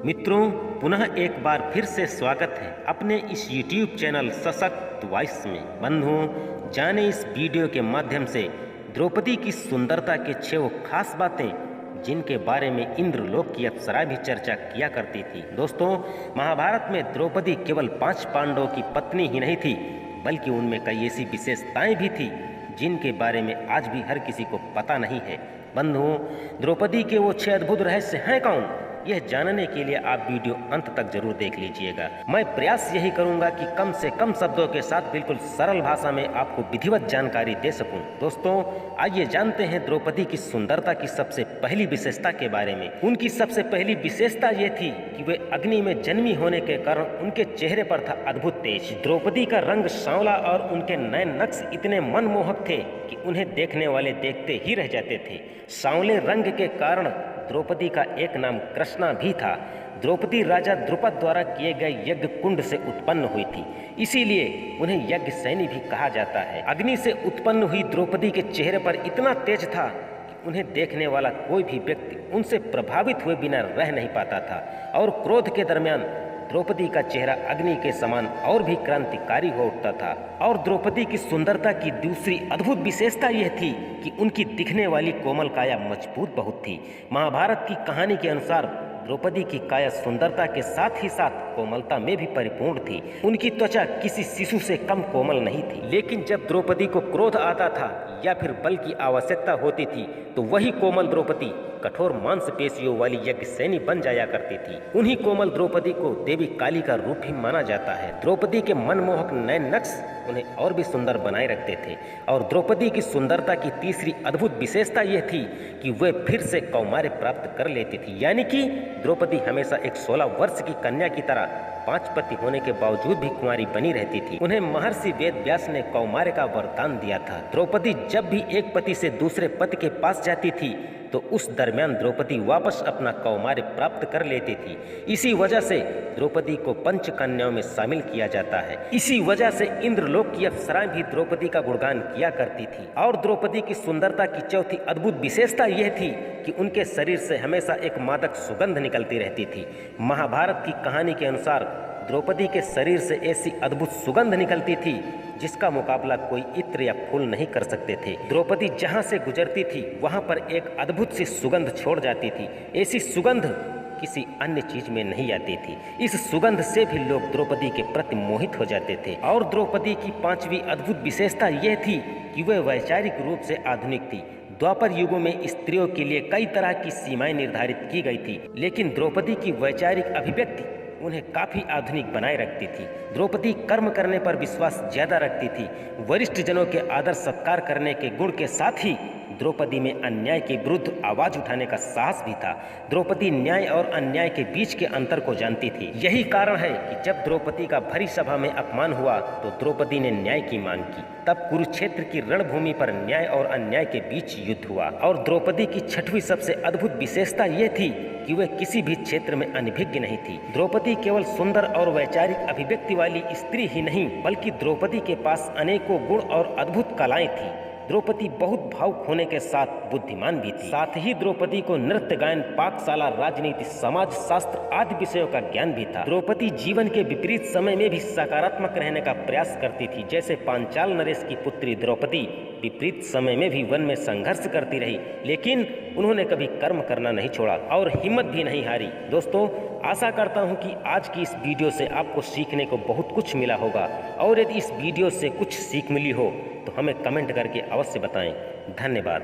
मित्रों, पुनः एक बार फिर से स्वागत है अपने इस YouTube चैनल सशक्त वॉइस में। बंधुओं, जाने इस वीडियो के माध्यम से द्रौपदी की सुंदरता के 6 वो खास बातें जिनके बारे में इंद्रलोक की अप्सरा भी चर्चा किया करती थी। दोस्तों, महाभारत में द्रौपदी केवल 5 पांडवों की पत्नी ही नहीं थी, बल्कि उनमें कई ऐसी विशेषताएं भी थी जिनके बारे में आज भी हर किसी को पता नहीं है। बंधुओं, द्रौपदी के वो 6 अद्भुत रहस्य हैं कौन? यह जानने के लिए आप वीडियो अंत तक जरूर देख लीजिएगा। मैं प्रयास यही करूंगा कि कम से कम शब्दों के साथ बिल्कुल सरल भाषा में आपको विधिवत जानकारी दे सकूं। दोस्तों, आइए जानते हैं द्रौपदी की सुंदरता की सबसे पहली विशेषता के बारे में। उनकी सबसे पहली विशेषता ये थी कि वे अग्नि में जन्मी होने के कारण उनके चेहरे पर था अद्भुत तेज। द्रौपदी का रंग सांवला और उनके नयन नक्श इतने मनमोहक थे कि उन्हें देखने वाले देखते ही रह जाते थे। सांवले रंग के कारण द्रौपदी का एक नाम कृष्णा भी था। द्रौपदी राजा द्रुपद द्वारा किए गए यज्ञ कुंड से उत्पन्न हुई थी, इसीलिए उन्हें यज्ञ सैनी भी कहा जाता है। अग्नि से उत्पन्न हुई द्रौपदी के चेहरे पर इतना तेज था कि उन्हें देखने वाला कोई भी व्यक्ति उनसे प्रभावित हुए बिना रह नहीं पाता था, और क्रोध के दरमियान द्रौपदी का चेहरा अग्नि के समान और भी क्रांतिकारी हो उठता था। और द्रौपदी की सुंदरता की दूसरी अद्भुत विशेषता यह थी कि उनकी दिखने वाली कोमल काया मजबूत बहुत थी। महाभारत की कहानी के अनुसार द्रौपदी की काया सुंदरता के साथ ही साथ कोमलता में भी परिपूर्ण थी। उनकी त्वचा किसी शिशु से कम कोमल नहीं थी, लेकिन जब द्रौपदी को क्रोध आता था या फिर बल की आवश्यकता होती थी तो वही कोमल द्रौपदी कठोर मांसपेशियों वाली यज्ञसेनी बन जाया करती थी। उन्हीं कोमल द्रौपदी को देवी काली का रूप भी माना जाता है। द्रौपदी के मनमोहक नयन नक्श उन्हें और भी सुंदर बनाए रखते थे। और द्रौपदी की सुंदरता की तीसरी अद्भुत विशेषता यह थी कि वे फिर से कौमार्य प्राप्त कर लेती थी, यानी कि द्रौपदी हमेशा एक 16 वर्ष की कन्या की तरह 5 पति होने के बावजूद भी कुंवारी बनी रहती थी। उन्हें महर्षि वेद व्यास ने कौमार्य का वरदान दिया था। द्रौपदी जब भी एक पति से दूसरे पति के पास जाती थी तो उस दरमियान द्रौपदी वापस अपना कौमार्य प्राप्त कर लेती थी। इसी वजह से द्रौपदी को पंच कन्याओं में शामिल किया जाता है। इसी वजह से इंद्रलोक की अप्सराएं भी द्रौपदी का गुणगान किया करती थी। और द्रौपदी की सुंदरता की चौथी अद्भुत विशेषता यह थी कि उनके शरीर से हमेशा एक मादक सुगंध निकलती रहती थी। महाभारत की कहानी के अनुसार द्रौपदी के शरीर से ऐसी अद्भुत सुगंध निकलती थी जिसका मुकाबला कोई इत्र या फूल नहीं कर सकते थे। द्रौपदी जहां से गुजरती थी वहां पर एक अद्भुत सी सुगंध छोड़ जाती थी। ऐसी सुगंध किसी अन्य चीज में नहीं आती थी। इस सुगंध से भी लोग द्रौपदी के प्रति मोहित हो जाते थे। और द्रौपदी की 5वीं अद्भुत विशेषता यह थी कि वह वैचारिक रूप से आधुनिक थी। द्वापर युगों में स्त्रियों के लिए कई तरह की सीमाएं निर्धारित की गई थी, लेकिन द्रौपदी की वैचारिक अभिव्यक्ति उन्हें काफी आधुनिक बनाए रखती थी। द्रौपदी कर्म करने पर विश्वास ज्यादा रखती थी। वरिष्ठ जनों के आदर सत्कार करने के गुण के साथ ही द्रौपदी में अन्याय के विरुद्ध आवाज उठाने का साहस भी था। द्रौपदी न्याय और अन्याय के बीच के अंतर को जानती थी। यही कारण है कि जब द्रौपदी का भरी सभा में अपमान हुआ तो द्रौपदी ने न्याय की मांग की। तब कुरुक्षेत्र की रणभूमि पर न्याय और अन्याय के बीच युद्ध हुआ। और द्रौपदी की 6वीं सबसे अद्भुत विशेषता यह थी कि वह किसी भी क्षेत्र में अनभिज्ञ नहीं थी। द्रौपदी केवल सुंदर और वैचारिक अभिव्यक्ति वाली स्त्री ही नहीं, बल्कि द्रौपदी के पास अनेकों गुण और अद्भुत कलाएं थी। द्रौपदी बहुत भावुक होने के साथ बुद्धिमान भी थी। साथ ही द्रौपदी को नृत्य, गायन, पाकशाला, राजनीति, समाज शास्त्र आदि विषयों का ज्ञान भी था। द्रौपदी जीवन के विपरीत समय में भी सकारात्मक रहने का प्रयास करती थी। जैसे पांचाल नरेश की पुत्री द्रौपदी विपरीत समय में भी वन में संघर्ष करती रही, लेकिन उन्होंने कभी कर्म करना नहीं छोड़ा और हिम्मत भी नहीं हारी। दोस्तों, आशा करता हूं कि आज की इस वीडियो से आपको सीखने को बहुत कुछ मिला होगा, और यदि इस वीडियो से कुछ सीख मिली हो तो हमें कमेंट करके अवश्य बताएं। धन्यवाद।